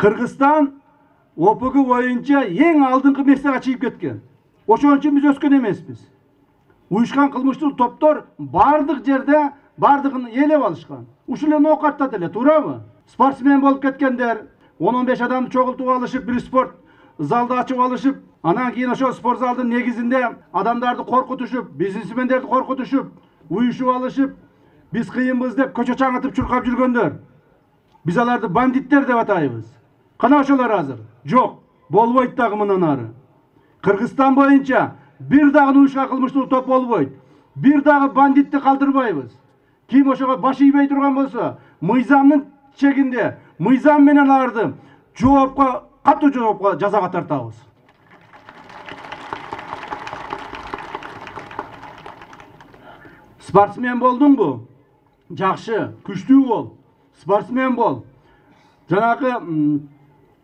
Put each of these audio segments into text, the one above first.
Kırgızstan OPG boyunca en aldыңкы месеге чыгып кеткен. Ошон үчүн биз өскөн эмеспиз. Уюшкан кылмыштуу топтор бардык жерде бардыгын ээлеп алышкан. Ушул эле ноокаттат эле, туурабы? Спортсмен болуп кеткендер, 10-15 адамды чогултуп алышып, бир спорт залды ачып алышып, анан кийин ошол спорт залдын негизинде адамдарды коркутушуп, бизнесмендерди коркутушуп, уюшуп алышып, биз кыйынбыз деп көчө чаңытып чуркап жүргөндөр. Биз аларды бандиттер деп атайбыз. Кана ошолор азыр? Жок, болбойт дагы мындан ары. Кыргызстан боюнча бир дагы уюшкан кылмыштуу топ болбойт. Бир дагы бандитти калтырбайбыз. Ким ошого баш ийбей турган болсо, мыйзамдын чегинде, мыйзам менен аларды жоопко, катуу жоопко, жазага тартабыз. Спортсмен болдуңбу? Жакшы, күчтүү бол. Спортсмен бол. Жанагы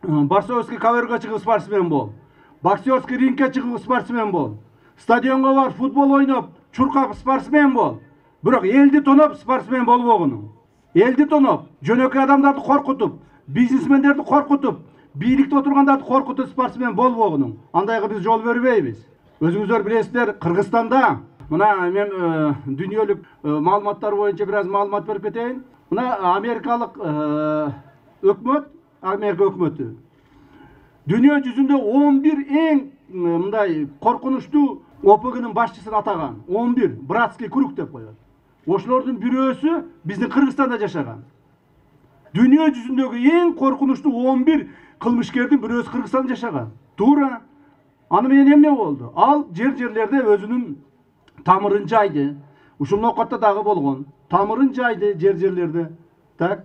борцовский коверге чыгып спортсмен бол. Боксерский рингке чыгып спортсмен бол. Стадионго бар, футбол ойноп, чуркап спортсмен бол. Бирок элди тоноп спортсмен болбогуну. Элди тоноп, жөнөкөй адамдарды коркутуп, бизнесмендерди коркутуп, бийликте отургандарды коркутуп спортсмен болбогуну. Андайга биз жол бербейбиз. Өзүңүздөр билесиздер, Кыргызстанда мына мен дүйнөлүк маалыматтар боюнча бир аз маалымат берип кетейин. Мына Америкалык өкмөт, Америка өкмөтү дүйнө жүзүндө 11 эң мындай коркунучтуу ОПГнын башчысын атаган. 11 братский круг деп коет. Ошолордун бирөөсү биздин Кыргызстанда жашаган. Дүйнө жүзүндөгү эң коркунучтуу 11 кылмышкердин бирөөсү Кыргызстанда жашаган. Туура. Аны менен эмне болду? Ал жерлерде өзүнүн тамырын жайды. Ушул ноокатта дагы болгон. Тамырын жайды жерлерде. Так.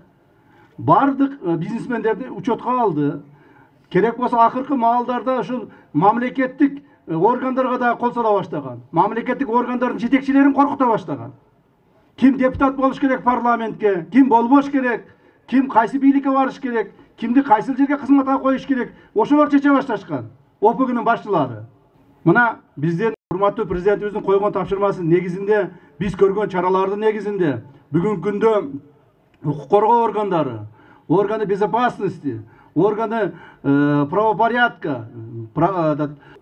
Бардык бизнесмендерди учетко алды. Керек болсо акыркы маалдарда ушул мамлекеттик органдарга да кол сала баштаган. Мамлекеттик органдардын жетекчилерин коркута баштаган. Ким депутат болуш керек парламентке, ким болбош керек, ким кайсы бийликке барыш керек, кимди кайсы жерге кызматка коюш керек, ошолор чече башташкан. ОПГнын башчылары. Мына биздин урматтуу президентибиздин койгон тапшырмасынын негизинде, биз көргөн чаралардын негизинде бүгүнкү күндө укук коргоо органдары, органы безопасности, органы правопорядка,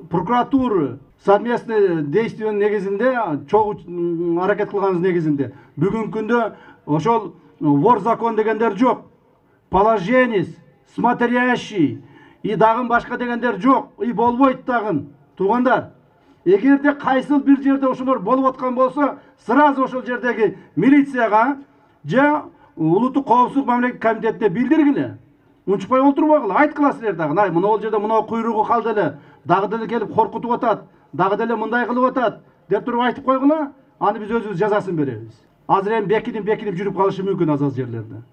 прокуратура совместный действиянын негизинде, чогуу аракет кылганыбыз негизинде бүгүнкү күндө ошол вор закон дегендер жок, положенец, смотрящий и дагы башка дегендер жок, и болбойт дагы. Туугандар, эгерде кайсыл бир жерде ошолор болуп аткан болсо, сразу ошол жердеги милицияга же улуттук коопсуздук мамлекеттик комитетте билдиргиле. Унчукпай олтурбагыла, айткыла силер дагы. Ай, мына жерде мына куйругу калды эле, дагы деле келип коркутуп атат, дагы деле мындай кылып атат деп туруп айтып койгула. Аны биз өзүбүз жазасын беребиз. Азыр эми бекинип жүрүп калышы мүмкүн аз жерлерде.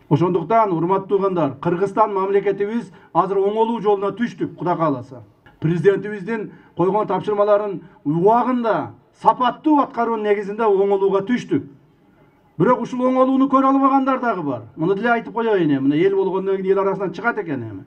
Ошондуктан, урматтуу туугандар, Кыргызстан мамлекетибиз азыр оңолуу жолуна түштүк, Кудай кааласа. Президентибиздин койгон тапшырмаларын убагында, сапаттуу аткаруунун негизинде оңолууга түштүк. Бирок ушул оңолууну көрө албагандар дагы бар. Муну деле айтып коеюн эми. Мына эл болгондон кийин эл арасынан чыгат экен эми.